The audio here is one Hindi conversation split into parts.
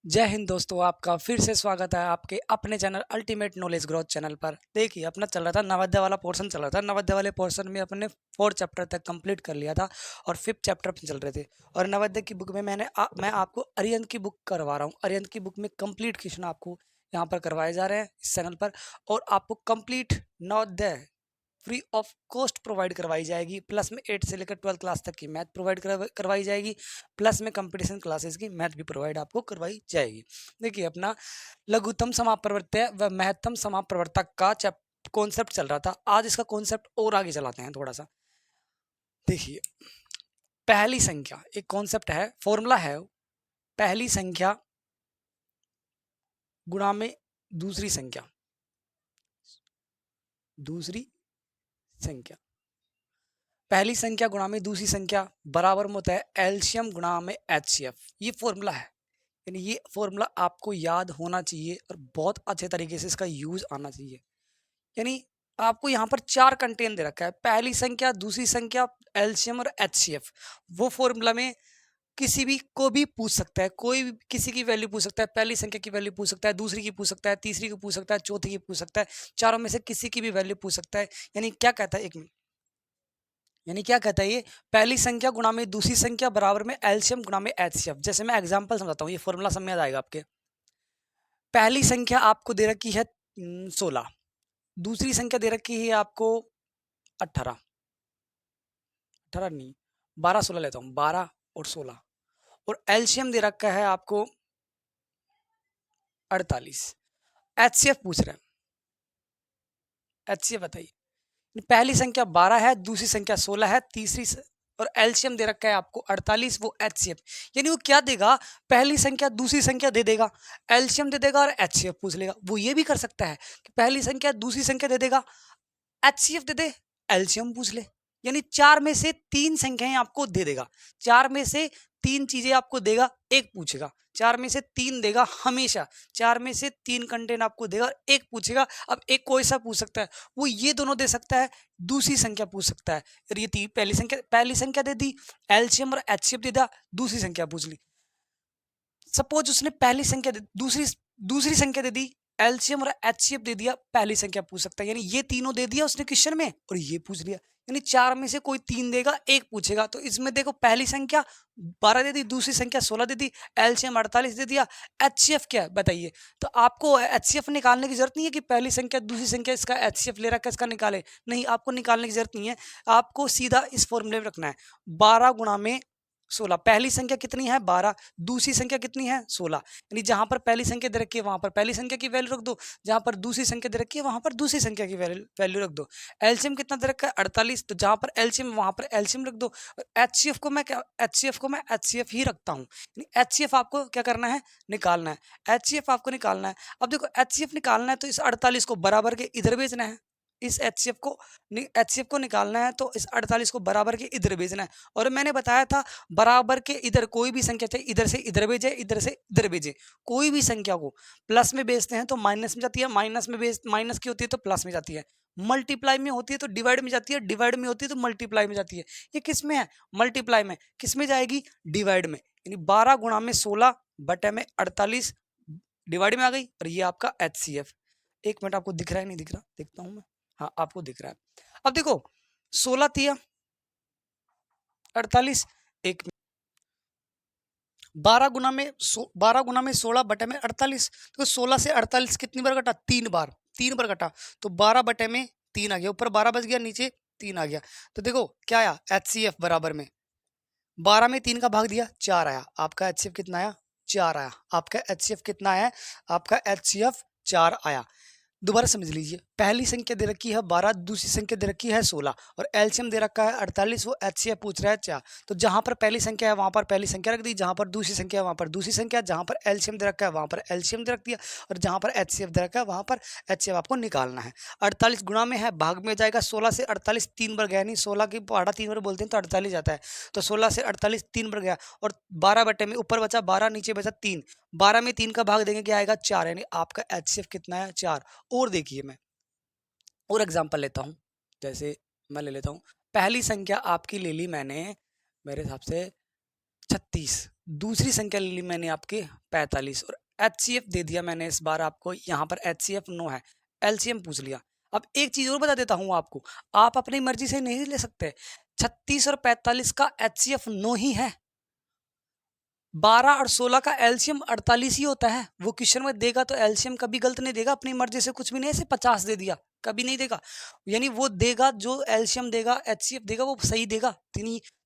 जय हिंद दोस्तों, आपका फिर से स्वागत है आपके अपने channel ultimate knowledge growth channel पर। देखिए, अपना चल रहा था नवोदय वाला पोर्शन चल रहा था। नवोदय वाले पोर्शन में अपने 4 चैप्टर तक कंप्लीट कर लिया था और 5th चैप्टर पे चल रहे थे। और नवोदय की बुक में मैं आपको अरिहंत की बुक करवा रहा हूँ। अरिहंत की बुक में कंप्लीट क्वेश्चन आपको यहाँ पर करवाए जा रहे हैं इस चैनल पर, और आपको complete Navodaya free of cost provide करवाई जाएगी। प्लस में 8 से लेकर 12 क्लास तक की मैथ प्रोवाइड करवाई जाएगी। प्लस में कंपटीशन क्लासेस की मैथ भी प्रोवाइड आपको करवाई जाएगी। देखिए, अपना लघुत्तम समापवर्त्य व महत्तम समापवर्तक का कॉन्सेप्ट चल रहा था। आज इसका कॉन्सेप्ट और आगे चलाते हैं थोड़ा सा। देखिए, पहली संख्या एक कॉन्सेप्ट है, फॉर्मूला है, पहली संख्या गुणा में दूसरी संख्या, दूसरी संख्या, पहली संख्या गुणा में दूसरी संख्या बराबर में होता है एलसीएम गुणा में एचसीएफ। ये फॉर्मूला है, यानी ये फॉर्मूला आपको याद होना चाहिए और बहुत अच्छे तरीके से इसका यूज आना चाहिए। यानी आपको यहाँ पर 4 कंटेन दे रखा है, पहली संख्या, दूसरी संख्या, एलसीएम और एचसीएफ। वो फॉर्मूला में किसी भी को भी पूछ सकता है, कोई भी किसी की वैल्यू पूछ सकता है। पहली संख्या की वैल्यू पूछ सकता है, दूसरी की पूछ सकता है, तीसरी की पूछ सकता है, चौथी की पूछ सकता है, चारों में से किसी की भी वैल्यू पूछ सकता है। यानी क्या कहता है, एक मिनट, यानी क्या कहता है ये, पहली संख्या गुणा में दूसरी संख्या बराबर में एलसीएम गुणा में एचसीएफ। जैसे मैं एग्जांपल समझाता हूँ, ये फॉर्मूला समझ में आएगा आपके। पहली संख्या आपको दे रखी है 16, दूसरी संख्या दे रखी है आपको 18, 18 नहीं 12, 16 लेता हूँ, 12 और 16, और एलसीएम दे रखा है आपको 48। एचसीएफ पूछ रहे हैं, एचसीएफ बताइए। पहली संख्या 12 है, दूसरी संख्या 16 है, और एलसीएम दे रखा है आपको 48, वो एचसीएफ। यानी वो क्या देगा, पहली संख्या दूसरी संख्या दे देगा, एलसीएम दे देगा और एचसीएफ पूछ लेगा। वो ये भी कर सकता है कि पहली संख्या दूसरी संख्या दे देगा, एचसीएफ दे दे, एलसीएम पूछ ले। यानी 4 में से 3 संख्याएं आपको दे देगा, 4 में से 3 चीजें आपको देगा, एक पूछेगा। 4 में से 3 देगा हमेशा, 4 में से 3 कंटेंट आपको देगा, एक पूछेगा। अब एक कोई सा पूछ सकता है, वो ये दोनों दे सकता है, दूसरी संख्या पूछ सकता है। और ये पहली संख्या दे दी, एलसीएम और एचसीएफ दे दिया, दूसरी संख्या पूछ ली। सपोज उसने पहली संख्या दूसरी संख्या दे दी, एलसीएम और एचसीएफ दे दिया, पहली संख्या पूछ सकता है। यानी ये तीनों दे दिया उसने क्वेश्चन में और ये पूछ लिया। यानी 4 में से कोई 3 देगा, एक पूछेगा। तो इसमें देखो, पहली संख्या 12 दे दी, दूसरी संख्या 16 दे दी, एलसीएम 48 दे दिया, एचसीएफ क्या है बताइए। तो आपको एचसीएफ निकालने की जरूरत नहीं है कि पहली संख्या दूसरी संख्या इसका एचसीएफ ले रखा है इसका निकाले, नहीं, आपको निकालने की जरूरत नहीं है। आपको सीधा इस फॉर्मूले में रखना है, 12 गुणा में 16। पहली संख्या कितनी है 12, दूसरी संख्या कितनी है 16। यानी जहां पर पहली संख्या दे रखी है वहां पर पहली संख्या की वैल्यू रख दो, जहां पर दूसरी संख्या दे रखी है वहां पर दूसरी संख्या की वैल्यू रख दो। एलसीएम कितना दे रखा है 48, तो जहां पर एलसीएम वहां पर एलसीएम रख दो। और एचसीएफ को मैं एचसीएफ ही रखता हूँ। एचसीएफ आपको क्या करना है, निकालना है। एचसीएफ आपको निकालना है। अब देखो, एचसीएफ निकालना है तो इस 48 को बराबर के इधर भेजना है। इस एचसीएफ को निकालना है तो इस 48 को बराबर के इधर भेजना है। और मैंने बताया था, बराबर के इधर कोई भी संख्या चाहे इधर से इधर भेजे, इधर से इधर भेजे। कोई भी संख्या को प्लस में भेजते हैं तो माइनस में जाती है, माइनस की होती है तो प्लस में जाती है, मल्टीप्लाई में होती है तो डिवाइड में जाती है, डिवाइड में होती है तो मल्टीप्लाई में जाती है। ये किस में है, मल्टीप्लाई में। किस में जाएगी, डिवाइड में। यानी 12 गुणा में 16 बटे में 48 डिवाइड में आ गई, और ये आपका एचसीएफ। एक मिनट, आपको दिख रहा है नहीं दिख रहा, देखता हूं मैं। हाँ, आपको दिख रहा है। अब देखो, 16 तिया 48, एक 12 गुना में 16 बटे में 48। तो 16 से 48 कितनी बार कटा, 3 बार, 3 बार कटा। तो 12 बटे में 3 आ गया, ऊपर 12 बच गया, नीचे 3 आ गया। तो देखो क्या आया, एचसीएफ बराबर में 12 में 3 का भाग दिया, 4 आया। आपका एचसीएफ कितना आया, 4 आया। आपका एचसीएफ कितना आया, आपका एचसीएफ 4 आया। दोबारा समझ लीजिए, पहली संख्या दे रखी है 12, दूसरी संख्या दे रखी है 16, और एलसीएम दे रखा है 48, वो एचसीएफ पूछ रहा है 4। तो जहां पर पहली संख्या है वहां पर पहली संख्या रख दी, जहां पर दूसरी संख्या है वहां पर दूसरी संख्या, जहां पर एलसीएम दे रखा है वहां पर एलसीएम दे रख दिया, और जहां पर एचसीएफ दे रखा है वहां पर एचसीएफ आपको निकालना है। 48 गुणा में है, भाग में जाएगा, 16 से 48 3 बार गया, नहीं 16 की पहाड़ा 3 बार बोलते हैं तो 48 आता है। तो 16 से 48 3 बार गया, और 12 बटे में ऊपर बचा 12, नीचे बचा 3। 12 में 3 का भाग देंगे, क्या आएगा 4। यानी आपका एचसीएफ कितना है, 4। और देखिए, मैं और एग्जांपल लेता हूँ। जैसे मैं ले लेता हूँ, पहली संख्या आपकी ले ली मैंने, मेरे हिसाब से 36, दूसरी संख्या ले ली मैंने आपके 45 और एचसीएफ दे दिया मैंने इस बार आपको, यहाँ पर एचसीएफ 9 है, एलसीएम पूछ लिया। अब एक चीज और बता देता हूँ आपको, आप अपनी मर्जी से नहीं ले सकते। 36 और 45 का एचसीएफ 9 ही है, 12 और 16 का एलसीएम 48 ही होता है। वो क्वेश्चन में देगा तो एलसीएम कभी गलत नहीं देगा, अपनी मर्जी से कुछ भी नहीं ऐसे 50 दे दिया, कभी नहीं देगा। यानी वो देगा जो एलसीएम देगा, एचसीएफ देगा, वो सही देगा।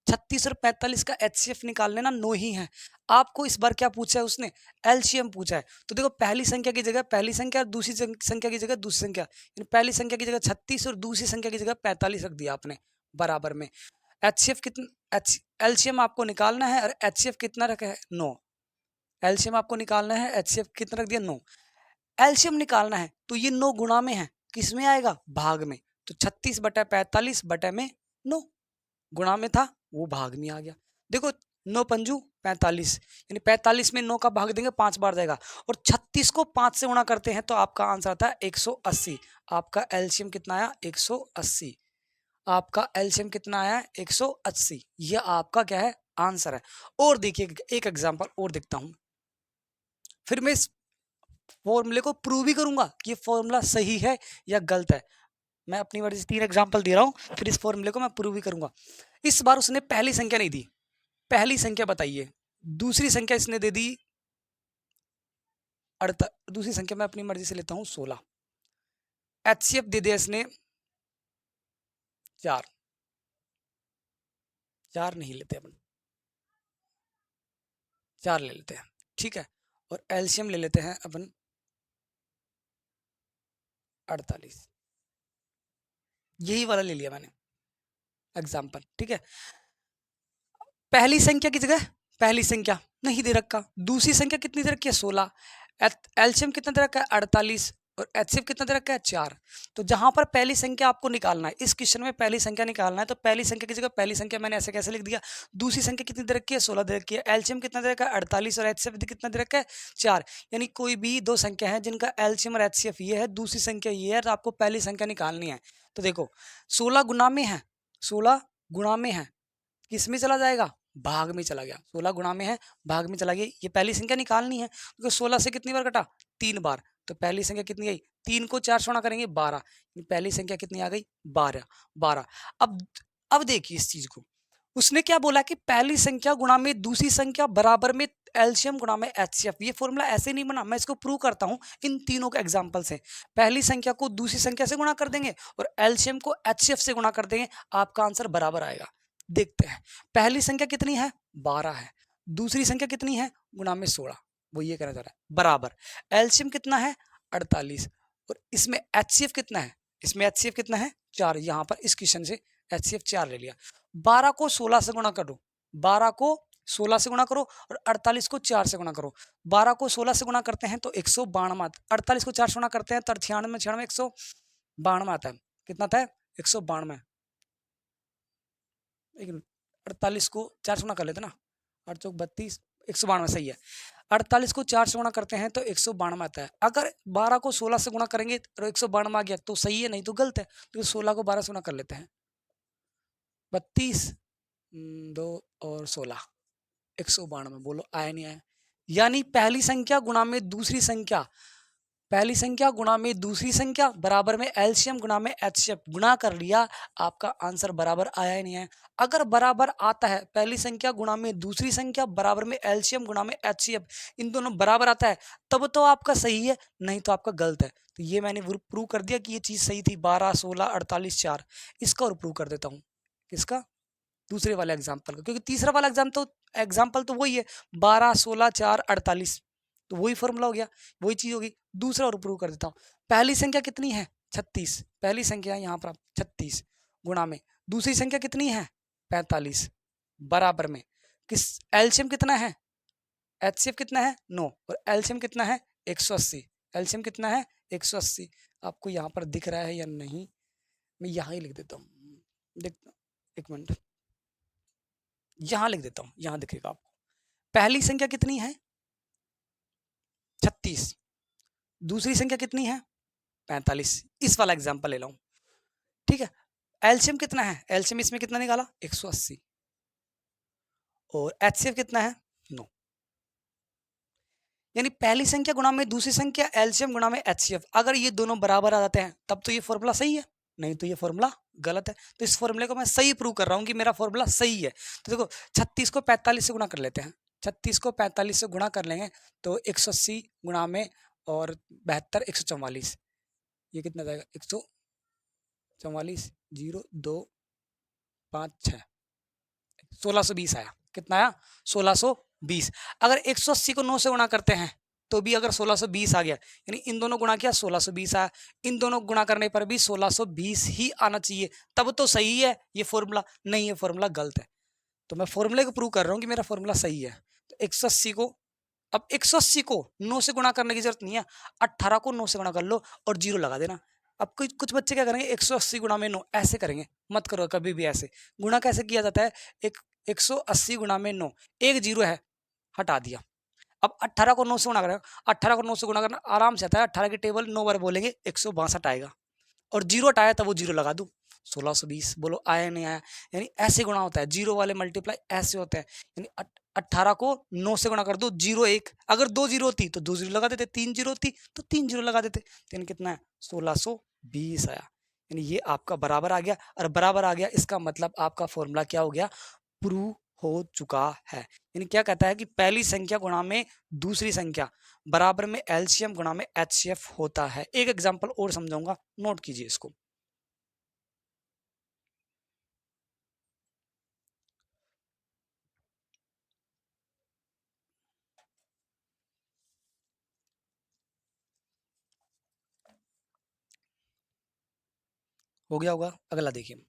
36 और 45 का एचसीएफ निकाल लेना 9 ही है। आपको इस बार क्या पूछा है उसने, एलसीएम पूछा है। तो देखो पहली संख्या की जगह पहली संख्या, दूसरी संख्या की जगह दूसरी संख्या, पहली संख्या की जगह 36 और दूसरी संख्या की जगह 45 रख दिया आपने बराबर में। एचसीएफ कितना, एलसीएम आपको निकालना है और एचसीएफ कितना रखा है 9। एलसीएम आपको निकालना है, एचसीएफ कितना रख दिया 9। एलसीएम निकालना है तो ये 9 गुणा में है, किस में आएगा, भाग में। तो 36 बटा 45 बटे में 9, गुणा में था वो भाग में आ गया। देखो 9 पंजू 45, यानी 45 में 9 का भाग देंगे 5 बार जाएगा, और 36 को 5 से गुणा करते हैं तो आपका आंसर आता है 180। आपका एलसीएम कितना आया, 180। आपका एलसीएम कितना आया, 180। ये आपका क्या है, आंसर है। और देखिए एक एग्जांपल और देखता हूं, फिर मैं इस फॉर्मूले को प्रूव भी करूंगा कि ये फॉर्मूला सही है या गलत है। मैं अपनी मर्जी से 3 एग्जांपल दे रहा हूं, फिर इस फॉर्मूले को मैं प्रूव भी करूंगा। इस बार उसने पहली संख्या नहीं दी, पहली संख्या बताइए। दूसरी संख्या इसने दे दी दूसरी संख्या मैं अपनी मर्जी से लेता हूं 16। एचसीएफ दे दिया इसने 4, 4 नहीं लेते अपन, 4 ले लेते हैं, ठीक है। और एलसीएम ले लेते हैं अपन 48, यही वाला ले लिया मैंने एग्जाम्पल, ठीक है। पहली संख्या की जगह पहली संख्या नहीं दे रखा, दूसरी संख्या कितनी दे रखी है 16, एलसीएम कितना दे रखा है 48 और एचसीएफ कितना दे रखा है 4। तो जहां पर पहली संख्या आपको निकालना है, इस क्वेश्चन में पहली संख्या निकालना है, तो पहली संख्या की जगह पहली संख्या मैंने ऐसे कैसे लिख दिया। दूसरी संख्या कितनी दे रखी है 16 दे रखी है, एलसीएम कितना दे रखा है 48 और एचसीएफ कितना दे रखा है 4। यानी कोई भी दो संख्या है जिनका एलसीएम और एचसीएफ ये है, दूसरी संख्या ये है, तो आपको पहली संख्या निकालनी है। तो देखो 16 गुना में है, 16 गुणा में है, किस में चला जाएगा, भाग में चला गया। 16 गुणा में है, भाग में चला गया। ये पहली संख्या निकालनी है, क्योंकि 16 से कितनी बार कटा, 3 बार। तो पहली संख्या कितनी आई, 3 को 4 से गुणा करेंगे 12, पहली संख्या कितनी आ गई 12, 12। अब देखिए इस चीज को, उसने क्या बोला कि पहली संख्या गुणा में दूसरी संख्या बराबर में एलसीएम गुणा में एचसीएफ। ये फॉर्मूला ऐसे नहीं बना, मैं इसको प्रूव करता हूं इन तीनों के एग्जांपल से। पहली संख्या को दूसरी संख्या से गुणा कर देंगे और एलसीएम को एचसीएफ से गुणा कर देंगे, आपका आंसर बराबर आएगा। देखते हैं, पहली संख्या कितनी है 12 है, दूसरी संख्या कितनी है गुणा में 16, वो ये कहना चाह रहा है, बराबर एलसीएम कितना है 48 और इसमें एचसीएफ कितना है, इसमें एचसीएफ कितना है 4। यहां पर इस क्वेश्चन से एचसीएफ 4 ले लिया। 12 को 16 से गुणा करो, 12 को 16 से गुणा करो और 48 को 4 से गुणा करो। 12 को 16 से गुणा करते हैं तो 192 आता है, 48 को 4 से गुणा करते हैं तो 96 96 192 आता है। कितना आता है 192। 48 को 4 से गुणा कर लेते ना, 8 चौक 32, 192 सही है। 48 को 4 से गुणा करते हैं तो 192 आता है। अगर 12 को 16 से गुणा करेंगे तो 192 आ गया तो सही है, नहीं तो गलत है। तो 16 को 12 से गुणा कर लेते हैं, 32 2 और 16 192। बोलो आया नहीं आया। यानी पहली संख्या गुणा में दूसरी संख्या, पहली संख्या गुणा में दूसरी संख्या बराबर में एलसीएम गुणा में एचसीएफ, गुणा कर लिया, आपका आंसर बराबर आया ही नहीं है। अगर बराबर आता है, पहली संख्या गुणा में दूसरी संख्या बराबर में एलसीएम गुणा में एचसीएफ, इन दोनों बराबर आता है, तब तो आपका सही है, नहीं तो आपका गलत है। तो ये मैंने प्रूव कर दिया कि ये चीज सही थी, 12 16 48 4। इसका और प्रूव कर देता हूँ, किसका, दूसरे वाले एग्जाम्पल का, क्योंकि तीसरा वाला एग्जाम्पल तो वही है, 12 16 4 48, तो वही फॉर्मूला हो गया, वही चीज होगी। दूसरा और प्रूव कर देता हूँ। पहली संख्या कितनी है 36, पहली संख्या यहाँ पर 36 गुणा में दूसरी संख्या कितनी है 45 बराबर में किस, एलसीएम कितना है, एचसीएफ कितना है 9 और एलसीएम कितना है 180। एलसीएम कितना है 180। आपको यहाँ पर दिख रहा है या नहीं, मैं यहाँ ही लिख देता हूँ, देख एक मिनट, यहाँ लिख देता हूँ, यहाँ दिखेगा आपको। पहली संख्या कितनी है 36, दूसरी संख्या कितनी है 45। इस वाला एग्जांपल ले लाऊं, ठीक है। एलसीएम कितना है, एलसीएम इसमें कितना निकाला 180 और एचसीएफ कितना है 9। यानी पहली संख्या गुणा में दूसरी संख्या एलसीएम गुणा में एचसीएफ, अगर ये दोनों बराबर आ जाते हैं तब तो ये फॉर्मूला सही है, नहीं तो ये फॉर्मूला गलत है। तो इस फॉर्मूले को मैं सही प्रूव कर रहा हूँ कि मेरा फॉर्मूला सही है। तो देखो 36 को 45 से गुणा कर लेते हैं, 36 को 45 से गुणा कर लेंगे तो 180 गुणा में और 72 144, ये कितना जाएगा 144 0 2 5 6 1620 आया। कितना आया 1620। अगर 180 को 9 से गुणा करते हैं तो भी अगर 1620 आ गया, यानी इन दोनों गुणा किया 1620 आया, इन दोनों गुणा करने पर भी 1620 ही आना चाहिए, तब तो सही है ये फॉर्मूला। नहीं, ये फॉर्मूला गलत है। तो मैं फॉर्मूले को प्रूव कर रहा हूँ कि मेरा फॉर्मूला सही है। तो 180 को, अब 180 को 9 से गुणा करने की जरूरत नहीं है, 18 को 9 से गुणा कर लो और 0 लगा देना। अब कुछ बच्चे क्या करेंगे, 180 गुणा में 9 ऐसे करेंगे, मत करो कभी भी ऐसे। गुणा कैसे किया जाता है, एक 180 गुणा में 9, एक 0 है हटा दिया। अब 18 को 9 से गुणा करेगा, 18 को 9 से गुणा करना आराम से आता है, 18 की टेबल 9 बार बोलेंगे 162 आएगा, और 0 हटाया तब वो 0 लगा दूं 1620, बोलो आया नहीं आया। यानी ऐसे गुणा होता है, 0 वाले मल्टीप्लाई ऐसे होते हैं। यानी 18 को 9 से गुणा कर दो 0 1, अगर 2 0 होती तो 2 0 लगा देते, 3 0 होती तो 3 0 लगा देते। तो यानी कितना है 1620 आया। यानी ये आपका बराबर आ गया, और बराबर आ गया इसका मतलब आपका फॉर्मूला क्या हो गया, प्रूव हो चुका है। यानी क्या कहता है कि पहली संख्या गुणा में दूसरी संख्या बराबर में एलसीएम गुणा में एचसीएफ होता है। एक एग्जांपल और समझाऊंगा, नोट कीजिए इसको। हो गया होगा, अगला देखिए।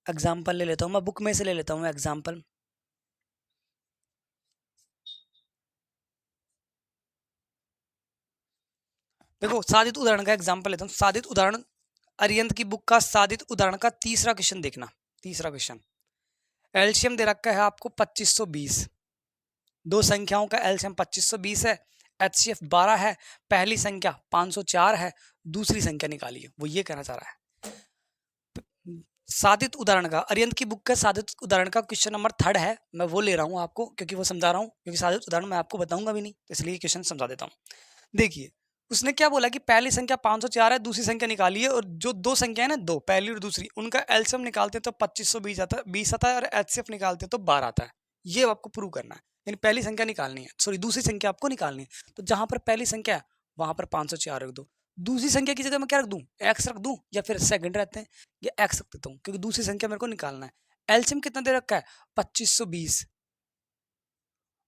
एग्जाम्पल ले लेता हूँ मैं, बुक में से ले लेता हूँ एग्जाम्पल। देखो सादित उदाहरण का एग्जाम्पल लेता हूँ, सादित उदाहरण अरिहंत की बुक का सादित उदाहरण का तीसरा क्वेश्चन देखना। तीसरा क्वेश्चन, एलसीएम दे रखा है आपको 2520, दो संख्याओं का एलसीएम 2520 है, एचसीएफ 12 है, पहली संख्या 504 है, दूसरी संख्या निकालिए, वो ये कहना चाह रहा है। सादित उदाहरण का, अरिहंत की बुक का सादित उदाहरण का क्वेश्चन नंबर 3 है, मैं वो ले रहा हूँ आपको क्योंकि वो समझा रहा हूँ, क्योंकि सादित उदाहरण मैं आपको बताऊंगा भी नहीं, तो इसलिए क्वेश्चन समझा देता हूँ। देखिए उसने क्या बोला कि पहली संख्या 504 है, दूसरी संख्या निकालिए, और जो दो संख्या है ना, दो पहली और दूसरी, उनका एलसीएम निकालते हैं तो 2520 आता है, 20 आता है, और एचसीएफ निकालते हैं तो 12 आता है। ये आपको प्रूव करना है। यानी पहली संख्या निकालनी है, सॉरी दूसरी संख्या आपको निकालनी है। तो जहां पर पहली संख्या है वहां पर 504 रख दो, दूसरी संख्या की जगह मैं क्या रख दूं, एक्स रख दूं, या फिर सेकंड रहते हैं या एक्स रख देता हूं, क्योंकि दूसरी संख्या मेरे को निकालना है। एलसीएम कितना दे रखा है 2520,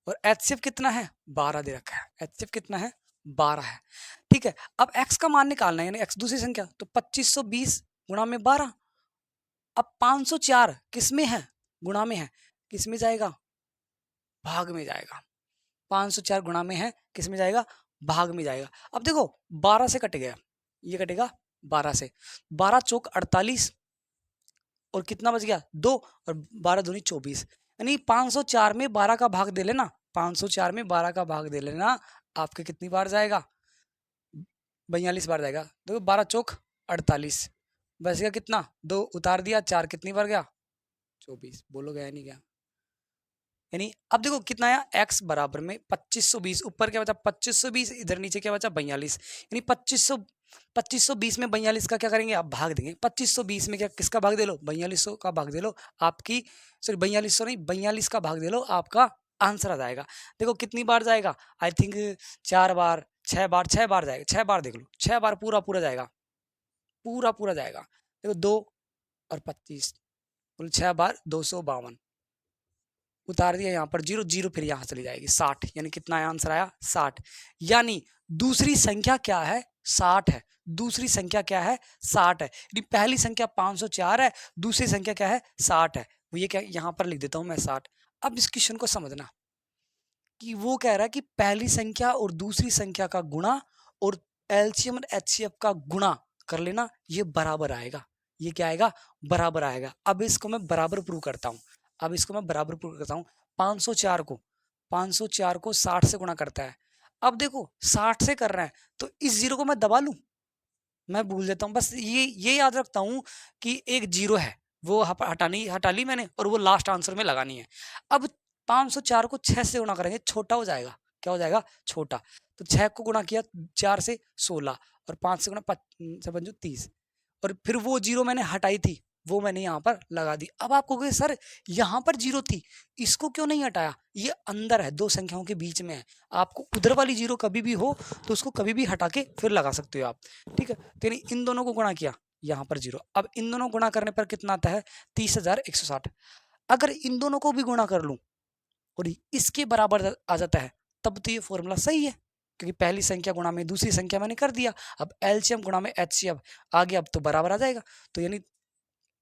और एचसीएफ कितना है 12 दे रखा है, एचसीएफ कितना है 12 है। ठीक है, अब x का मान निकालना है, यानी x दूसरी संख्या, तो 2520 गुणा में 12। अब 504 किस में है, गुणा में है, किस में जाएगा, भाग में जाएगा। 504 गुणा में है, किस में जाएगा, भाग में जाएगा। अब देखो 12 से कट गया, ये कटेगा 12 से, 12 चौक 48, और कितना बच गया 2, और 12 दूनी 24। यानी 504 में 12 का भाग दे लेना, 504 में 12 का भाग दे लेना, आपके कितनी बार जाएगा, 42 बार जाएगा। देखो 12 चौक 48, बच गया कितना, 2 उतार दिया, 4 कितनी बार गया 24, बोलो गया नहीं गया। यानी अब देखो कितना आया, x बराबर में 2520, ऊपर क्या बचा 2520, इधर नीचे क्या बचा 42। यानी 2520 में 42 का क्या करेंगे, आप भाग देंगे। 2520 में क्या किसका भाग दे लो, 4200 का भाग दे लो, आपकी सॉरी 4200 नहीं 42 का भाग दे लो, आपका आंसर आ जाएगा। देखो कितनी बार जाएगा, आई थिंक 4 बार 6 बार, 6 बार जाएगा, 6 बार देख लो, 6 बार पूरा पूरा जाएगा, पूरा पूरा जाएगा। देखो 2 और 25, बोलो 6 बार 252, उतार दिया यहाँ पर 0 0, फिर यहाँ चली जाएगी 60। यानी कितना आंसर आया 60। यानी दूसरी संख्या क्या है 60 है, दूसरी संख्या क्या है 60 है। यदि पहली संख्या 504 है, दूसरी संख्या क्या है 60 है। वो ये क्या, यहाँ पर लिख देता हूँ मैं 60। अब इस क्वेश्चन को समझना कि वो कह रहा है कि पहली संख्या और दूसरी संख्या का गुणा और एलसीएम और एचसीएफ का गुणा कर लेना, ये बराबर आएगा। ये क्या आएगा, बराबर आएगा। अब इसको मैं बराबर प्रूव करता हूँ, अब इसको मैं बराबर प्रूव करता हूँ। 504 को 60 से गुणा करता है। अब देखो 60 से कर रहा है तो इस जीरो को मैं दबा लूं, मैं भूल जाता हूँ, बस ये याद रखता हूँ कि एक जीरो है, वो हटा ली मैंने और वो लास्ट आंसर में लगानी है। अब 504 को 6 से गुणा करेंगे, छोटा हो जाएगा। क्या हो जाएगा? छोटा। तो 6 को गुणा किया 4 से 16 और 5 से गुणा 30 और फिर वो जीरो मैंने हटाई थी, वो मैंने यहाँ पर लगा दी। अब आप कहोगे सर यहाँ पर जीरो थी, इसको क्यों नहीं हटाया? ये अंदर है, दो संख्याओं के बीच में है। आपको उधर वाली जीरो कभी भी हो तो उसको कभी भी हटा के फिर लगा सकते हो आप। ठीक है, तो यानी इन दोनों को गुणा किया, यहाँ पर जीरो। अब इन दोनों गुणा करने पर कितना आता है? 30,160। अगर इन दोनों को भी गुणा कर लूं और इसके बराबर आ जाता है, तब तो ये फॉर्मूला सही है, क्योंकि पहली संख्या गुणा में दूसरी संख्या मैंने कर दिया। अब एलसीएम गुणा में एचसीएफ आ गया, अब तो बराबर आ जाएगा। तो यानी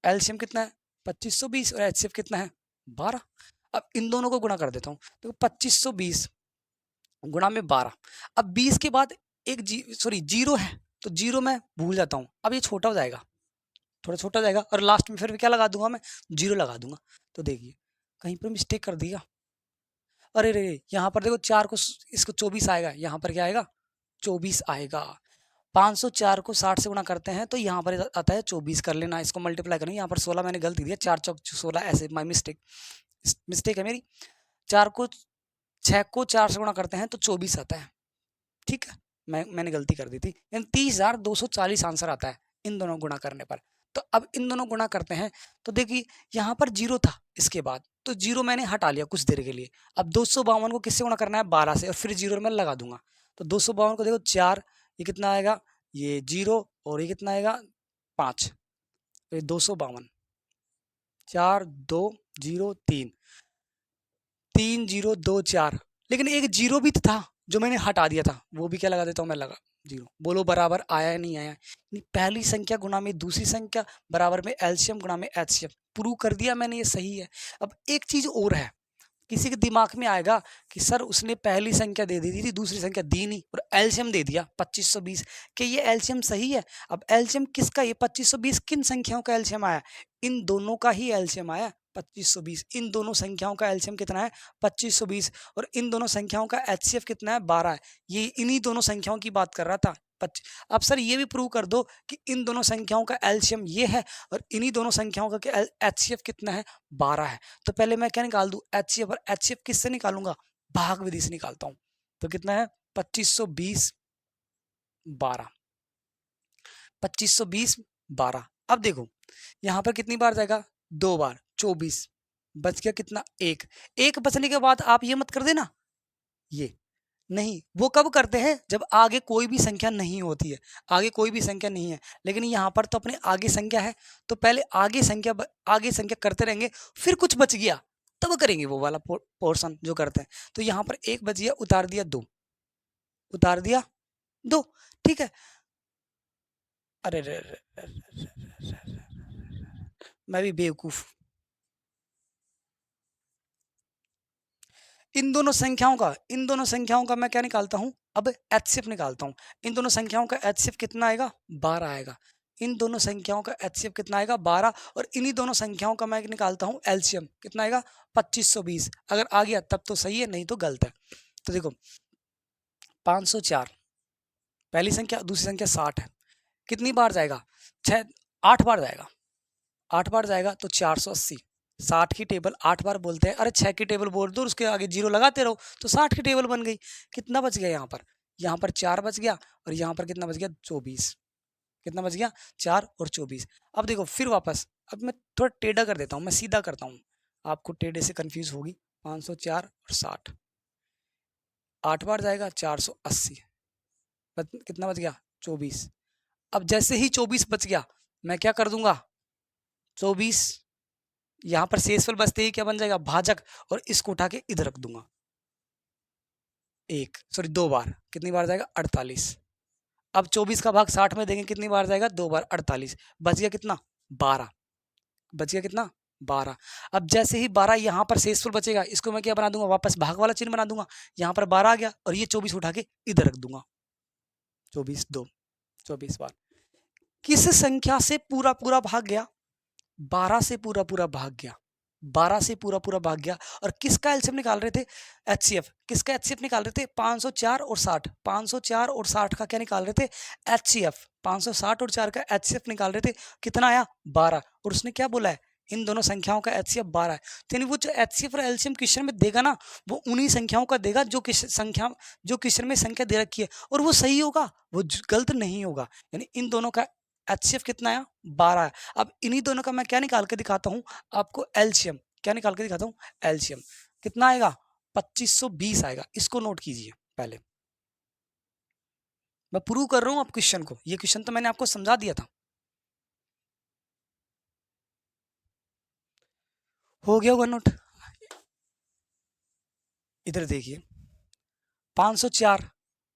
एलसीएम कितना है? 2520 और एचसीएफ कितना है? 12। अब इन दोनों को गुणा कर देता हूँ, तो 2520 गुणा में 12। अब 20 के बाद एक जीरो है, तो जीरो मैं भूल जाता हूँ। अब ये छोटा हो जाएगा, थोड़ा छोटा हो जाएगा और लास्ट में फिर क्या लगा दूंगा? मैं जीरो लगा दूंगा। तो देखिए कहीं पर मिस्टेक कर दिया। अरे रे, यहाँ पर देखो 4 को इसको 24 आएगा, यहाँ पर क्या आएगा? 24 आएगा। 504 को 60 से गुणा करते हैं तो यहाँ पर आता है 24। कर लेना, इसको मल्टीप्लाई करेंगे। यहाँ पर 16 मैंने गलती दिया, 4 चौक 16, ऐसे माई मिस्टेक है मेरी। 6 को 4 से गुणा करते हैं तो 24 आता है। ठीक है, मैंने गलती कर दी थी। 30,240 आंसर आता है इन दोनों गुणा करने पर। तो अब इन दोनों गुणा करते हैं तो देखिए यहाँ पर जीरो था, इसके बाद तो जीरो मैंने हटा लिया कुछ देर के लिए। अब 252 को किससे गुणा करना है? 12 से, और फिर जीरो में लगा दूंगा। तो 252 को देखो 4, ये कितना आएगा? ये जीरो, और ये कितना आएगा? 5। तो ये 252, 4 2 0 3, 3 0 2 4। लेकिन एक जीरो भी था जो मैंने हटा दिया था, वो भी क्या लगा देता हूँ मैं? लगा जीरो। बोलो बराबर आया या नहीं आया? पहली संख्या गुणा में दूसरी संख्या बराबर में एलसीएम गुणा में एचसीएफ। प्रूव कर दिया मैंने, ये सही है। अब एक चीज और है, किसी के दिमाग में आएगा कि सर उसने पहली संख्या दे दी थी, दूसरी संख्या दी नहीं और एलसीएम दे दिया 2520, कि ये एलसीएम सही है? अब एलसीएम किसका? ये 2520 किन संख्याओं का एलसीएम आया? इन दोनों का ही एलसीएम आया 2520। इन दोनों संख्याओं का एलसीएम कितना है? 2520। और इन दोनों संख्याओं का एचसीएफ कितना है? 12 है। ये इन्हीं दोनों संख्याओं की बात कर रहा था। अब सर ये भी प्रूव कर दो कि इन दोनों संख्याओं का एलसीएम ये है और इन्हीं दोनों संख्याओं का एचसीएफ कितना है? 12 है। तो पहले मैं क्या निकाल दूं? एचसीएफ। और एचसीएफ किससे निकालूंगा? भाग विधि से निकालता हूं। तो कितना है? 2520 12, 2520 12। अब देखो यहां पर कितनी बार जाएगा? 2 बार, 24। बच गया कितना? एक बचने के बाद आप ये मत कर देना, ये नहीं, वो कब करते हैं? जब आगे कोई भी संख्या नहीं होती है। आगे कोई भी संख्या नहीं है, लेकिन यहाँ पर तो अपने आगे संख्या है, तो पहले आगे संख्या करते रहेंगे, फिर कुछ बच गया तब करेंगे वो वाला पोर्शन जो करते हैं। तो यहाँ पर एक बच गया, उतार दिया 2, उतार दिया 2। ठीक है। अरे रे रे रे रे रे रे रे, मैं भी बेवकूफ। इन दोनों संख्याओं का मैं क्या निकालता हूं? अब एचसीएफ निकालता हूं। इन दोनों संख्याओं का एचसीएफ कितना आएगा? 12 आएगा। इन दोनों संख्याओं का एचसीएफ कितना आएगा? 12। और इन्हीं दोनों संख्याओं का मैं निकालता हूं एलसीएम, कितना आएगा? 2520। अगर आ गया तब तो सही है, नहीं तो गलत है। तो देखो 504 पहली संख्या, दूसरी संख्या 60 है। कितनी बार जाएगा? 8 बार जाएगा। 8 बार जाएगा तो 480। 60 की टेबल 8 बार बोलते हैं। अरे 6 की टेबल बोल दो, उसके आगे जीरो लगाते रहो तो 60 की टेबल बन गई। कितना बच गया यहाँ पर? यहाँ पर 4 बच गया और यहाँ पर कितना बच गया? 24। कितना बच गया? 4 और 24। अब देखो फिर वापस, अब मैं थोड़ा टेढ़ा कर देता हूँ, मैं सीधा करता हूँ, आपको टेढ़े से कंफ्यूज होगी। 504 और 60, 8 बार जाएगा 480। कितना बच गया? 24। अब जैसे ही 24 बच गया, मैं क्या कर दूंगा? 24 यहाँ पर शेषफल बचते ही क्या बन जाएगा? भाजक। और इसको उठा के इधर रख दूंगा। 2 बार। कितनी बार जाएगा? 48। अब 24 का भाग 60 में देंगे, कितनी बार जाएगा? 2 बार। 48। बच गया कितना? 12। बच गया कितना? 12। अब जैसे ही 12 यहाँ पर शेषफल बचेगा, इसको मैं क्या बना दूंगा? वापस भाग वाला चिन्ह बना दूंगा। यहाँ पर 12 आ गया और ये 24 उठा के इधर रख दूंगा। 24 बार। किस संख्या से पूरा पूरा भाग गया? 12 से पूरा पूरा भाग गया। 12 से पूरा पूरा भाग गया। और किसका एलसीएम निकाल रहे थे? एचसीएफ। किसका एचसीएफ निकाल रहे थे? 504 और 60। 504 और 60 का क्या निकाल रहे थे? एचसीएफ। 560 और 4 का एचसीएफ निकाल रहे थे। कितना आया? 12। और उसने क्या बोला है? इन दोनों संख्याओं का एचसीएफ 12 है। तो यानी वो जो एचसीएफ और एलसीएम क्वेश्चन में देगा ना, वो उन्हीं संख्याओं का देगा जो क्वेश्चन में संख्या दे रखी है, और वो सही होगा, वो गलत नहीं होगा। यानी इन दोनों का एचसीएफ कितना आया? 12 है। अब इन्हीं दोनों का मैं क्या निकाल के दिखाता हूँ आपको? एलसीएम। क्या निकाल के दिखाता हूँ? एलसीएम। कितना आएगा? 2520 आएगा। इसको नोट कीजिए पहले, मैं प्रूव कर रहा हूँ आप क्वेश्चन को। ये क्वेश्चन तो मैंने आपको समझा दिया था। हो गया होगा नोट? इधर देखिए, 504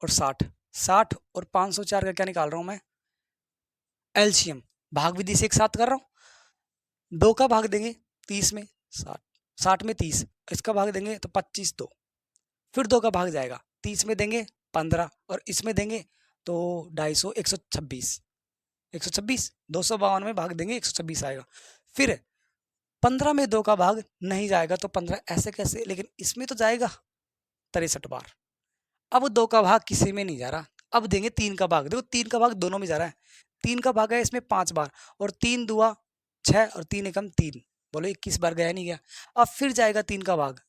और 60, 60 और 504 का क्या निकाल रहा हूं मैं? एलसीएम। भाग विधि से एक साथ कर रहा हूं। 2 का भाग देंगे 30 में, 60, 60 में 30, इसका भाग देंगे तो 25 2, फिर 2 का भाग जाएगा, 30 में देंगे 15, और इसमें देंगे तो 250, 126, 126, 252 में भाग देंगे 126 आएगा। फिर 15 में 2 का भाग नहीं जाएगा तो 15, ऐसे कैसे? लेकिन इसमें तो जाएगा 63 बार। अब 2 का भाग किसी में नहीं जा रहा, अब देंगे 3 का भाग। देखो 3 का भाग दोनों में जा रहा है। 3 का भाग है इसमें 5 बार, और 3 दुआ 6 और 3 एकम 3, बोलो 21 बार गया नहीं गया? अब फिर जाएगा 3 का भाग,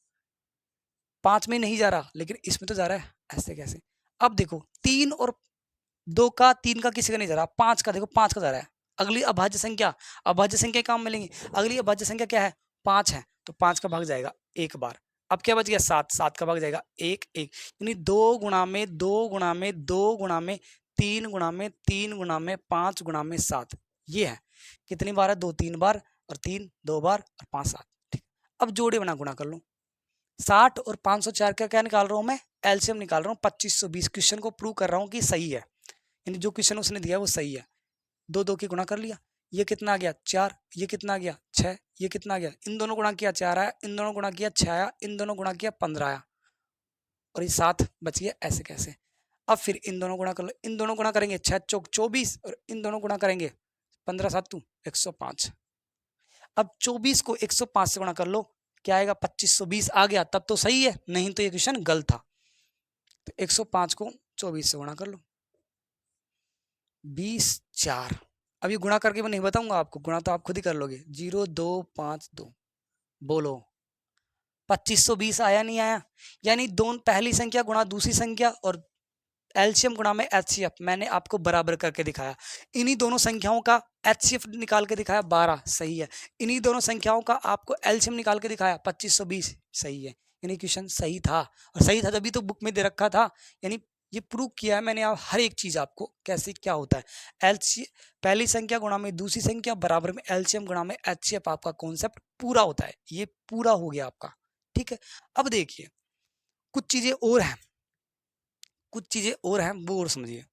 5 में नहीं जा रहा लेकिन इसमें तो जा रहा है, ऐसे कैसे? अब देखो 3 और 2 का, 3 का किसी का नहीं जा रहा, 5 का देखो, 5 का जा रहा है। अगली अभाज्य संख्या, अभाज्य संख्या काम मिलेंगी। अगली अभाज्य संख्या क्या है? 5 है, तो 5 का भाग जाएगा एक बार। अब क्या बच गया? 7, 7 का भाग जाएगा 1 1, यानी 2 गुणा में 2 गुणा में 2 गुणा में 3 गुणा में 3 गुणा में 5 गुणा में 7, ये है। कितनी बार है? 2 3 बार, और 3 2 बार, और 5 7। ठीक, अब जोड़े बना गुणा कर लो। 60 और 504 का क्या निकाल रहा हूं मैं? एलसीएम निकाल रहा हूँ 2520। क्वेश्चन को प्रूव कर रहा हूँ कि सही है, यानी जो क्वेश्चन उसने दिया वो सही है। 2 2 की गुणा कर लिया, ये कितना आ गया? 4, ये कितना आ गया? 6, ये कितना आ गया? इन दोनों गुणा किया 4 आया, इन दोनों गुणा किया 6 आया, इन दोनों गुणा किया 15 आया, और ये 7 बच गया। ऐसे कैसे? अब फिर इन दोनों गुणा कर लो, इन दोनों गुणा करेंगे 6 चौक 24, और इन दोनों गुणा करेंगे 15 7 105। अब 24 को 105 से गुणा कर लो, क्या आएगा? 2520 आ गया, तब तो सही है, नहीं तो ये क्वेश्चन गलत था। तो 105 को 24 से गुणा कर लो, 20 4। अब ये गुणा करके मैं नहीं बताऊंगा आपको, गुणा तो आप खुद ही कर लोगे। 0 2 5 2, बोलो 2520 आया नहीं आया? यानी दोनों, पहली संख्या गुणा दूसरी संख्या और एलसीएम गुणा में एचसीएफ, मैंने आपको बराबर करके दिखाया। इन्हीं दोनों संख्याओं का एचसीएफ निकाल के दिखाया 12, सही है। इन्हीं दोनों संख्याओं का आपको एलसीएम निकाल के दिखाया 2520, सही है। यानी क्वेश्चन सही था, और सही था तभी तो बुक में दे रखा था। यानी ये प्रूव किया है मैंने, हर एक चीज आपको कैसे क्या होता है। एलसी पहली संख्या गुणा में दूसरी संख्या बराबर में एलसीएम गुणा में एचसीएफ, आपका कॉन्सेप्ट पूरा होता है। ये पूरा हो गया आपका, ठीक है। अब देखिए कुछ चीजें और हैं, कुछ चीजें और हैं, वो और समझिए।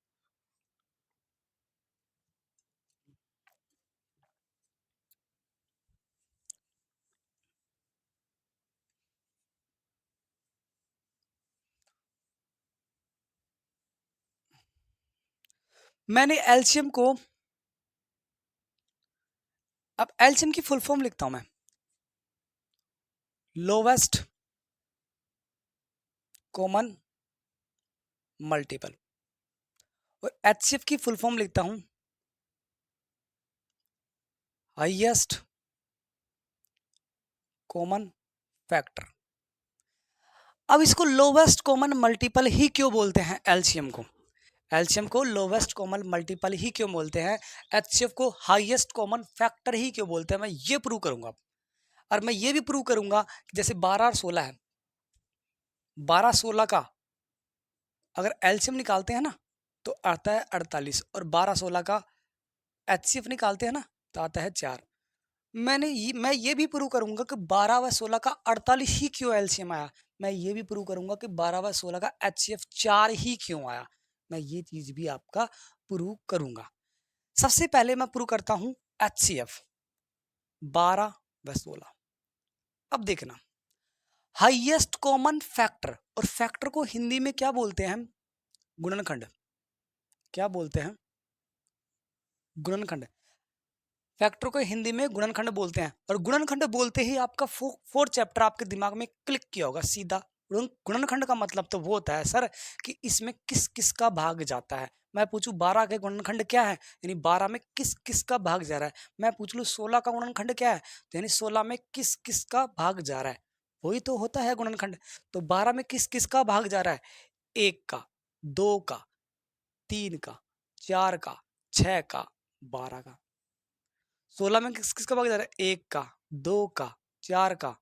मैंने एलसीएम को, अब एलसीएम की फुल फॉर्म लिखता हूं मैं, लोवेस्ट कॉमन मल्टीपल, और एचसीएफ की फुल फॉर्म लिखता हूं हाईएस्ट कॉमन फैक्टर। अब इसको लोवेस्ट कॉमन मल्टीपल ही क्यों बोलते हैं? एलसीएम को, एलसीएम को लोवेस्ट कॉमन मल्टीपल ही क्यों बोलते हैं? एचसीएफ को हाईएस्ट कॉमन फैक्टर ही क्यों बोलते हैं? मैं ये प्रूव करूंगा। और मैं ये भी प्रूव करूंगा कि जैसे 12 और 16 है, 12 16 का अगर एलसीएम निकालते हैं ना तो आता है 48, और 12 16 का एचसीएफ निकालते हैं ना तो आता है 4। मैं ये भी प्रूव करूंगा कि 12 व 16 का 48 ही क्यों एलसीएम आया। मैं ये भी प्रूव करूंगा कि 12 व 16 का एचसीएफ 4 ही क्यों आया। मैं ये चीज भी आपका प्रूव करूंगा। सबसे पहले मैं प्रूव करता हूं एचसीएफ 12 व 16। अब देखना, हाईएस्ट कॉमन फैक्टर, और फैक्टर को हिंदी में क्या बोलते हैं हम? गुणनखंड। क्या बोलते हैं? गुणनखंड। फैक्टर को हिंदी में गुणनखंड बोलते हैं, और गुणनखंड बोलते ही आपका फोर्थ चैप्टर आपके दिमाग में क्लिक किया होगा सीधा। गुणनखंड का मतलब तो वो होता है सर कि इसमें किस किस का भाग जाता है। मैं पूछूं 12 के गुणनखंड क्या है, यानी 12 में किस किस का भाग जा रहा है। मैं पूछ लूं 16 का गुणनखंड क्या है, तो यानी 16 में किस किस का भाग जा रहा है, वही तो होता है गुणनखंड। तो 12 में किस किस का भाग जा रहा है, 1 का, 2 का, 3 का, 4 का, 6 का, 12 का। 16 में किस किसका भाग जा रहा है, 1 का, 2 का, 4 का,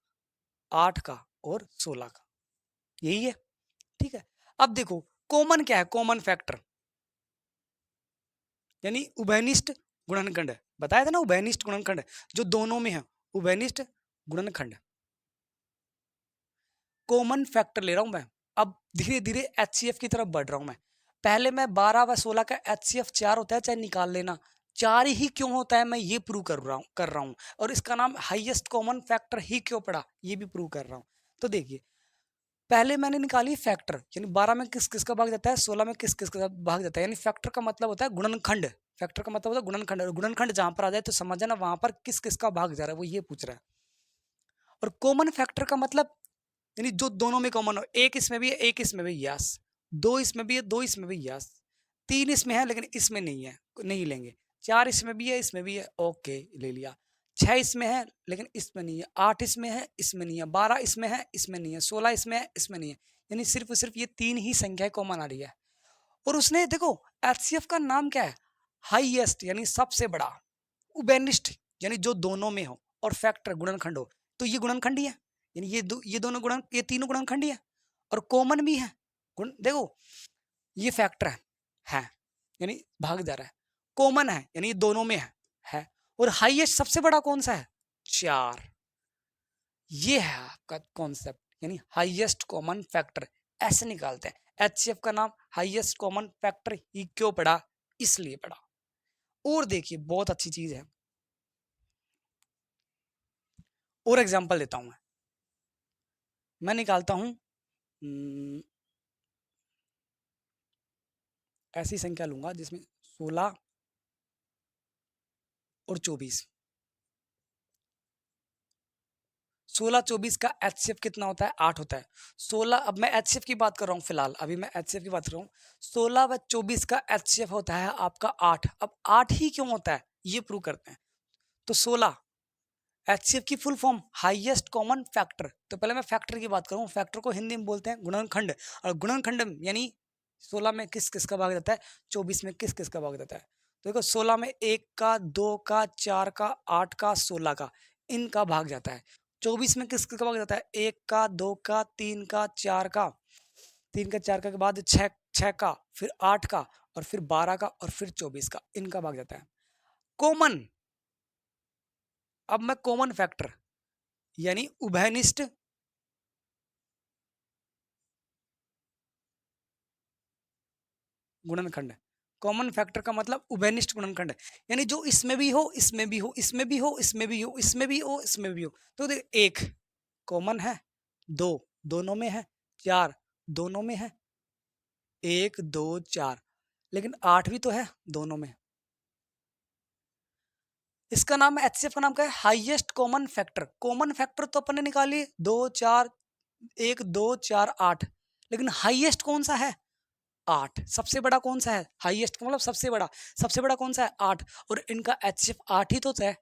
8 का और 16 का, यही है। ठीक है, अब देखो कॉमन क्या है, कॉमन फैक्टर यानी उभयनिष्ठ गुणनखंड है। बताया था ना उभयनिष्ठ गुणनखंड जो दोनों में है, उभयनिष्ठ गुणनखंड। कॉमन फैक्टर ले रहा हूं मैं, अब धीरे धीरे एचसीएफ की तरफ बढ़ रहा हूं मैं। पहले मैं 12 व 16 का एचसीएफ 4 होता है, चाहे निकाल लेना, 4 ही क्यों होता है मैं ये प्रूव कर रहा हूं, और इसका नाम हाईएस्ट कॉमन फैक्टर ही क्यों पड़ा ये भी प्रूव कर रहा हूं। तो देखिए पहले मैंने निकाली फैक्टर, यानी 12 में किस किस का भाग जाता है, 16 में किस किस का भाग जाता है, यानी फैक्टर का मतलब होता है गुणनखंड। फैक्टर का मतलब होता है गुणनखंड, और गुणनखंड जहां पर आ जाए तो समझ जाना वहां पर किस किस का भाग जा रहा है, वो ये पूछ रहा है। और कॉमन फैक्टर का मतलब यानी जो दोनों में कॉमन हो, एक इसमें भी है एक इसमें भी, यस। दो इसमें भी है दो इसमें भी, यस। तीन इसमें है लेकिन इसमें नहीं है, नहीं लेंगे। चार इसमें भी है इसमें भी है, ओके ले लिया। छह इसमें है लेकिन इसमें नहीं है, आठ इसमें है इसमें नहीं है, 12 इसमें है इसमें नहीं है, 16 इसमें है इसमें नहीं है, यानी सिर्फ सिर्फ ये तीन ही संख्याएं कॉमन आ रही है। और उसने देखो एचसीएफ का नाम क्या है, हाईएस्ट यानी सबसे बड़ा, उबेनिस्ट यानी जो दोनों में हो, और फैक्टर गुणनखंड हो, तो ये गुणनखंड ही है, यानी ये दोनों गुणन, ये तीनों गुणनखंड ही है, और कॉमन भी है। गुण देखो ये फैक्टर है यानी भाग जा रहा है, कॉमन है यानी ये दोनों में है। और हाईएस्ट सबसे बड़ा कौन सा है, 4। ये है आपका कॉन्सेप्ट, यानी हाईएस्ट कॉमन फैक्टर ऐसे निकालते हैं। एचसीएफ का नाम हाईएस्ट कॉमन फैक्टर ही क्यों पड़ा, इसलिए पड़ा। और देखिए बहुत अच्छी चीज है, और एग्जांपल देता हूं मैं निकालता हूं ऐसी संख्या लूंगा जिसमें 16 और 24, 16 24 का एचसीएफ कितना होता है, 8 होता है। 16, अब मैं एचसीएफ की बात कर रहा हूँ फिलहाल, अभी मैं एचसीएफ की बात कर रहा हूँ। 16 व 24 का एचसीएफ होता है आपका 8। अब 8 ही क्यों होता है ये प्रूव करते हैं। तो 16 एचसीएफ की full form highest common factor. तो पहले मैं फैक्टर की बात करूं, फैक्टर को हिंदी में बोलते हैं गुणनखंड, और गुणनखंड यानी 16 में किस किस का भाग जाता है, 24 में किस किस का भाग जाता है। तो देखो 16 में 1 का, 2 का, 4 का, 8 का, 16 का, इनका भाग जाता है। 24 में किस किस का भाग जाता है, 1 का, 2 का, 3 का, 4 का, 3 का 4 का के बाद 6 का, फिर 8 का, और फिर 12 का, और फिर 24 का, इनका भाग जाता है। कॉमन, अब मैं कॉमन फैक्टर यानी उभयनिष्ठ गुणनखंड, कॉमन फैक्टर का मतलब उभयनिष्ठ गुणनखंड, यानी जो इसमें भी हो इसमें भी हो इसमें भी हो इसमें भी हो इसमें भी हो इसमें भी हो। तो देख, एक कॉमन है, दो दोनों में है, चार दोनों में है, एक दो चार, लेकिन आठ भी तो है दोनों में। इसका नाम है एचसीएफ का नाम क्या है, highest common factor. Common factor तो अपन ने निकाली 2 4, 1 2 4 8, लेकिन हाईएस्ट कौन सा है, 8। सबसे बड़ा कौन सा है, हाईएस्ट का मतलब सबसे बड़ा कौन सा है, 8। और इनका एचसीएफ 8 ही तो है,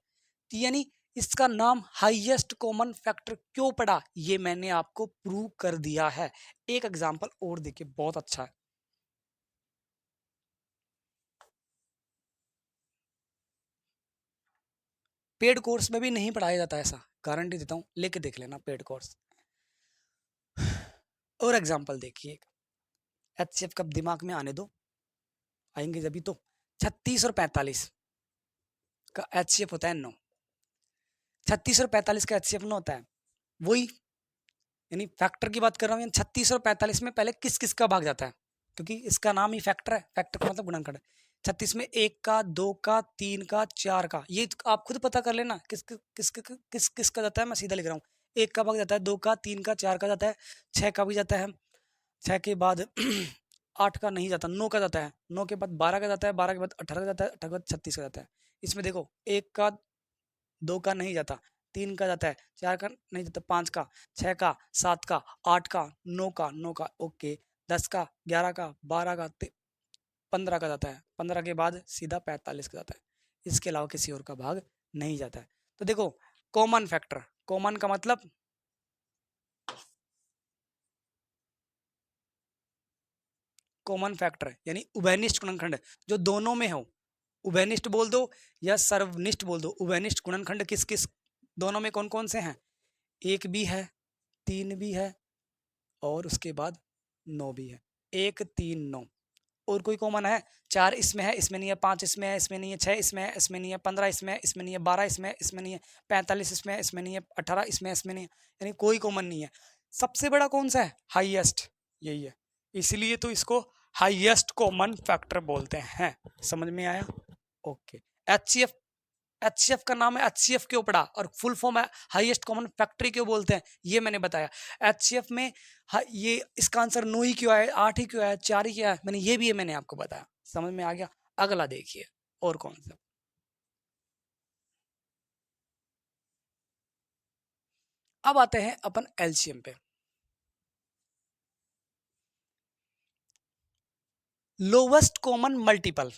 यानी इसका नाम हाईएस्ट कॉमन फैक्टर क्यों पड़ा ये मैंने आपको प्रूव कर दिया है। एक एग्जांपल और देखिए बहुत अच्छा है, पेड कोर्स में भी नहीं पढ़ाया जाता ऐसा, गारंटी देता हूं, लेके देख लेना पेड कोर्स। और एग्जांपल देखिए, एचसीएफ कब दिमाग में आने दो, आएंगे जब भी तो। 36 और 45 का एचसीएफ होता है 9, 36 और 45 का एचसीएफ 9 होता है, वही यानी फैक्टर की बात कर रहा हूँ। 36 और 45 में पहले किस किस का भाग जाता है, क्योंकि इसका नाम ही फैक्टर है, फैक्टर का मतलब गुणनखंड है। 36 में 1 का, 2 का, 3 का, 4 का, ये आप खुद पता कर लेना किस किस किस किस का जाता है, मैं सीधा लिख रहा हूँ। 1 का भाग जाता है, 2 का, 3 का, 4 का जाता है, 6 का भी जाता है, 6 के बाद 8 का नहीं जाता, 9 का जाता है, 9 के बाद 12 का जाता है, 12 के बाद 18 का जाता है, 18 के बाद 36 का जाता है। इसमें देखो 1 का, 2 का नहीं जाता, 3 का जाता है, 4 का नहीं जाता, 5 का, 6 का, 7 का, 8 का, 9 का ओके, 10 का, 11 का, 12 का, 15 का जाता है, 15 के बाद सीधा 45 का जाता है, इसके अलावा किसी और का भाग नहीं जाता है। तो देखो कॉमन फैक्टर, कॉमन का मतलब कॉमन फैक्टर यानी उभयनिष्ठ गुणनखंड जो दोनों में हो, उभयनिष्ठ बोल दो या सर्वनिष्ठ बोल दो, उभयनिष्ठ गुणनखंड किस किस दोनों में कौन कौन से हैं, 1 भी है, 3 भी है और उसके बाद 9 भी है, 1 3 9। और कोई कॉमन है, 4 इसमें है, इसमें नहीं है, 5 इसमें है, इसमें नहीं है, 6 इसमें है, इसमें नहीं है, 15 इसमें है, इसमें नहीं है, 12 इसमें है, इसमें नहीं है, 45 इसमें है, इसमें नहीं है, 18 इसमें है, इसमें नहीं है, यानी कोई कॉमन नहीं है। सबसे बड़ा कौन सा है, हाईएस्ट, यही है, इसलिए तो इसको हाईएस्ट कॉमन फैक्टर बोलते हैं। समझ में आया? ओके। एचसीएफ, एचसीएफ का नाम है एचसीएफ क्यों पड़ा और फुल फॉर्म है हाईएस्ट कॉमन फैक्टर क्यों बोलते हैं, ये मैंने बताया। एचसीएफ में ये इसका आंसर 9 ही क्यों आया, 8 ही क्यों आया, 4 ही क्यों आया, मैंने ये भी मैंने आपको बताया। समझ में आ गया? अगला देखिए और कौन सा। अब आते हैं अपन एलसीएम पे। लोवेस्ट कॉमन मल्टीपल,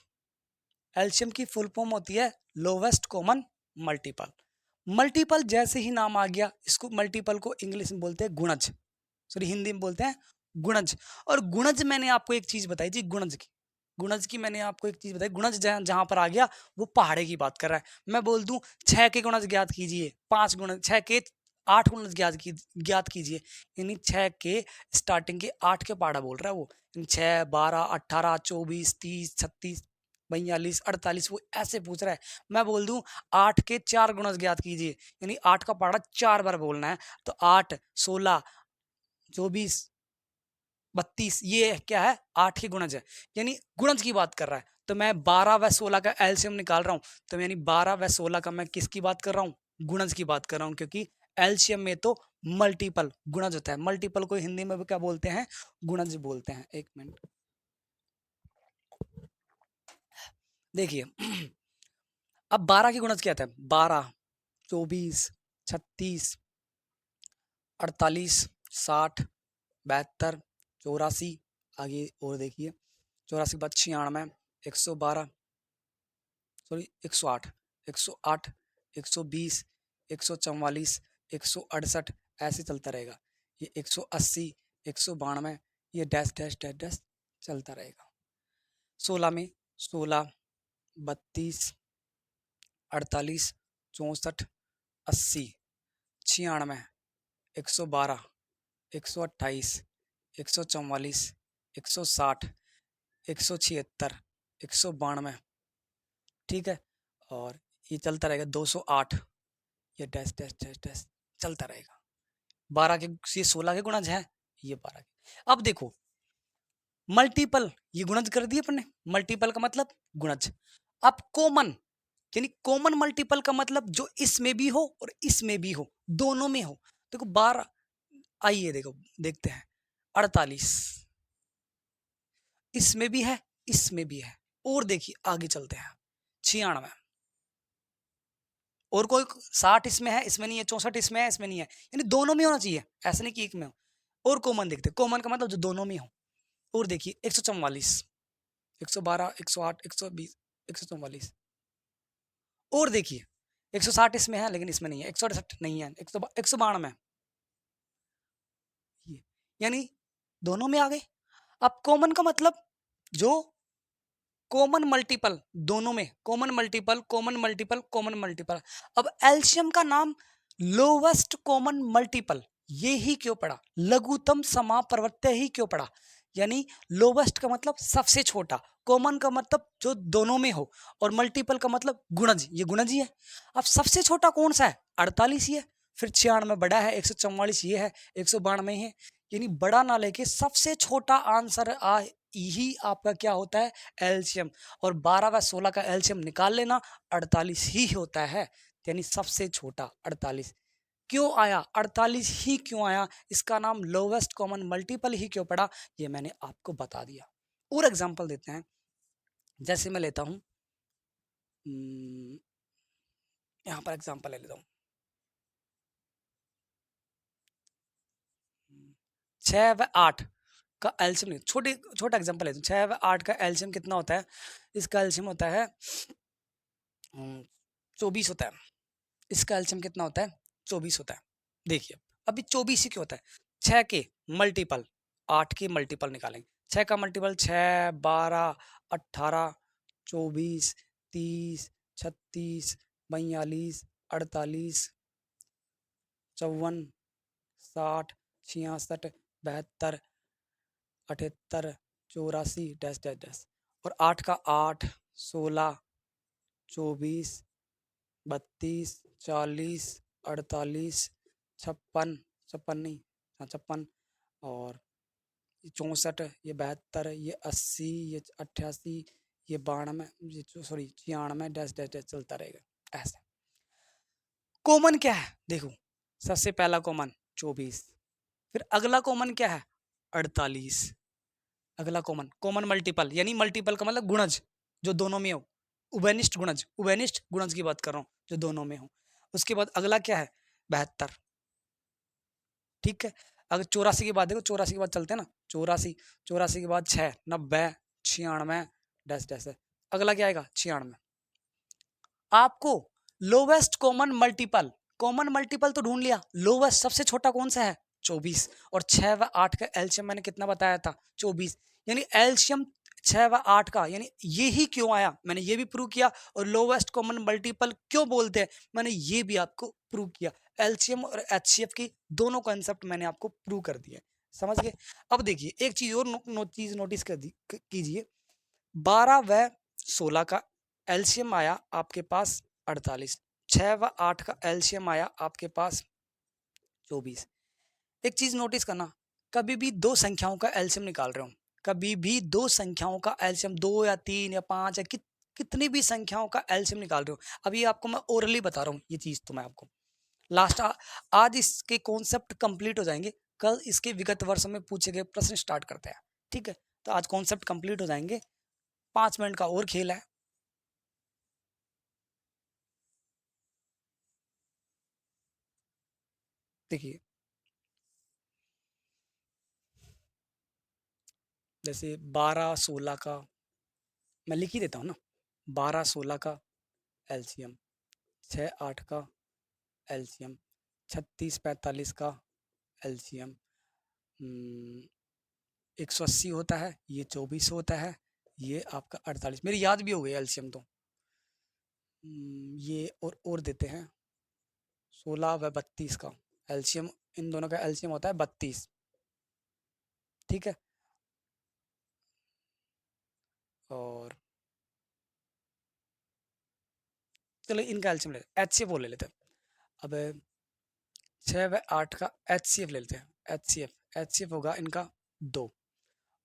एलसीएम की फुल फॉर्म होती है लोवेस्ट कॉमन मल्टीपल। मल्टीपल जैसे ही नाम आ गया, इसको मल्टीपल को इंग्लिश में बोलते हैं गुणज, सॉरी हिंदी में बोलते हैं गुणज। और गुणज मैंने आपको एक चीज बताई थी, गुणज की, गुणज की मैंने आपको एक चीज बताई, गुणज जहां पर आ गया वो पहाड़े की बात कर रहा है। मैं बोल दूं 6 के गुणज ज्ञात कीजिए, 5 गुणज, 6 के 8 गुणज ज्ञात कीजिए, यानी 6 के स्टार्टिंग के 8 के पहाड़ा बोल रहा है वो, 6 12 18 24 30 36 42 48, वो ऐसे पूछ रहा है। मैं बोल दूं 8 के 4 गुणज ज्ञात कीजिए, यानी 8 का पहाड़ा 4 बार बोलना है, तो 8 16 24 32, ये क्या है 8 की गुणज है, यानी गुणज की बात कर रहा है। तो मैं 12 व 16 का एलसीएम निकाल रहा हूं, तो यानी 12 व 16 का मैं किसकी बात कर रहा हूँ, गुणज की बात कर रहा हूँ, क्योंकि एलसीएम में तो मल्टीपल गुणज होता है। मल्टीपल को हिंदी में भी क्या बोलते हैं, गुणज बोलते हैं। एक मिनट देखिए अब 12 की गुणज क्या आता है, 12 24 36 48 60 72 84, आगे और देखिए 84 के बाद 96 112, सॉरी 108 108 120 144 168, ऐसे चलता रहेगा। ये 180 192, ये डैश डैश डैश डैश चलता रहेगा। 16 में 16 32 48 64 80 96 112 128 144 160 176 192, ठीक है। और ये चलता रहेगा 208, ये डैश डैश डैश डैश चलता रहेगा। 12 के, ये 16 के गुणज है, ये 12 के। अब देखो मल्टीपल, ये गुणज कर दिए अपन ने, मल्टीपल का मतलब गुणज। अब कॉमन, यानी कॉमन मल्टीपल का मतलब जो इसमें भी हो और इसमें भी हो, दोनों में हो। देखो 12, आइए देखो देखते हैं, 48 इसमें भी है, इसमें भी है, और देखिए आगे चलते हैं 96, और कोई 60 इसमें है, इसमें नहीं है, 64 इसमें है, इसमें नहीं है, यानी दोनों में होना चाहिए, ऐसा नहीं कि एक में हो। और कॉमन देखते हैं, कॉमन का मतलब जो दोनों में हो। और देखिए 144 112 108 120 144, और देखिए 160 इसमें है लेकिन इसमें नहीं है, 168 नहीं है, 192, यानी दोनों में आ गए। अब कॉमन का मतलब जो कॉमन मल्टीपल, दोनों में common multiple, common multiple, common multiple. अब एल्शियम का नाम लोवेस्ट कॉमन मल्टीपल ये ही क्यों पड़ा, लघुत्तम समापवर्त्य ही क्यों पड़ा, यानी लोवेस्ट का मतलब सबसे छोटा, कॉमन का मतलब जो दोनों में हो, और मल्टीपल का मतलब गुणज, ये गुणज ही है। अब सबसे छोटा कौन सा है, 48 ही है, फिर 96 बड़ा है, 144 ये है, 192 है, यानी बड़ा ना लेके सबसे छोटा आंसर ही आपका क्या होता है, एलसीएम। और 12 व 16 का एलसीएम निकाल लेना, 48 ही होता है, यानी सबसे छोटा 48। क्यों आया 48 ही क्यों आया, इसका नाम लोवेस्ट कॉमन मल्टीपल ही क्यों पड़ा, ये मैंने आपको बता दिया। और एग्जांपल देते हैं, जैसे मैं लेता हूं यहाँ पर एग्जांपल ले लेता हूँ। 6 व 8 का एलसीएम, नहीं छोटा एग्जांपल लेते हैं। 6 व 8 का एलसीएम कितना होता है? इसका एलसीएम होता है 24 होता है। इसका एलसीएम कितना होता है? 24 होता है। देखिए अभी 24 ही क्यों होता है? 6 के मल्टीपल 8 के मल्टीपल निकालेंगे। 6 का मल्टीपल 6, 12, 18, 24, 30, 36, 42, 48, 54, 60, 66, 72, 78, 84 डैश डैश डैश। और 8 का 8, 16, 24, 32, 40, 48, 56, 56 नहीं, हाँ 56, और 64, ये 72, ये 80, ये 88, ये 92, ये सॉरी 96 डैश डैश डैश चलता रहेगा ऐसे। कॉमन क्या है? देखो सबसे पहला कॉमन 24, फिर अगला कॉमन क्या है? 48। अगला कॉमन, कॉमन मल्टीपल, यानी मल्टीपल का मतलब गुणज जो दोनों में हो, उभयनिष्ठ गुणज, उभयनिष्ठ गुणज की बात कर रहा हूँ जो दोनों में हो। उसके बाद अगला क्या है? 72। ठीक है, अगर 84 की बात देखो, 84 के बाद चलते हैं ना, 84, 84 के बाद 6, 90, 96 डैश डैश है। अगला क्या आएगा? 96। आपको लोवेस्ट कॉमन मल्टीपल तो ढूंढ लिया, लोवेस्ट सबसे छोटा कौन सा है? 24। और 6 व 8 का एलसीएम मैंने कितना बताया था? 24। यानी एलसीएम 6 व 8 का, यानी ये ही क्यों आया मैंने ये भी प्रूव किया। और लोवेस्ट कॉमन मल्टीपल क्यों बोलते हैं मैंने ये भी आपको प्रूव किया। एलसीएम और एचसीएफ की दोनों कॉन्सेप्ट मैंने आपको प्रूव कर दिए, समझ गए। अब देखिए एक चीज और चीज नोटिस कीजिए, 12 व 16 का एलसीएम आया आपके पास 48, 6 व 8 का एलसीएम आया आपके पास 24। एक चीज नोटिस करना, कभी भी दो संख्याओं का एलसीएम निकाल रहे हो, कभी भी दो संख्याओं का एलसीएम, 2 या 3 या 5 या कितनी भी संख्याओं का एलसीएम निकाल रहे हो, अभी आपको मैं ओरली बता रहा हूँ ये चीज, तो मैं आपको लास्ट आज इसके कॉन्सेप्ट कंप्लीट हो जाएंगे, कल इसके विगत वर्षों में पूछे गए प्रश्न स्टार्ट करते हैं। ठीक है, तो आज कॉन्सेप्ट कंप्लीट हो जाएंगे, 5 मिनट का और खेल है। देखिए जैसे 12 16 का मैं लिख ही देता हूँ ना, 12 16 का एलसीएम, 6 8 का एलसीएम, 36 45 का एलसीएम 180 होता है, ये 24 होता है, ये आपका 48, मेरी याद भी हो गई एलसीएम तो। ये और देते हैं 16 व 32 का एलसीएम, इन दोनों का एलसीएम होता है 32। ठीक है, और चलो इनका एलसीएम ले एचसीएफ वो ले लेते हैं। अब 6 व 8 का एचसीएफ ले लेते हैं, एचसीएफ होगा इनका 2,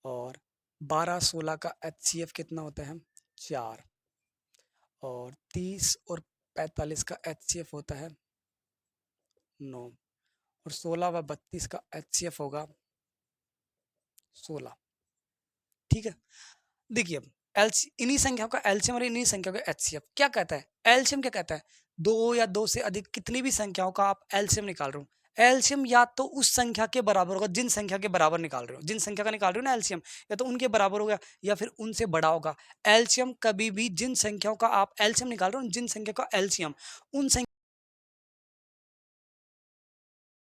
और 12 16 का एचसीएफ कितना होता है? 4, और 30 और 45 का एचसीएफ होता है 9, और 16 व 32 का एचसीएफ होगा 16। ठीक है, देखिए अब इन्हीं संख्याओं का एलसीएम और इन्हीं संख्याओं का एचसीएफ क्या कहता है? एलसीएम क्या कहता है? दो या दो से अधिक कितनी भी संख्याओं का आप एलसीएम निकाल रहे हो, एलसीएम या तो उस संख्या के बराबर होगा जिन संख्या के बराबर निकाल रहे हो, जिन संख्या का निकाल रहे हो ना एलसीएम, या तो उनके बराबर होगा या फिर उनसे बड़ा होगा। एलसीएम कभी भी जिन संख्याओं का आप एलसीएम निकाल रहे हो, जिन संख्या का एलसीएम उन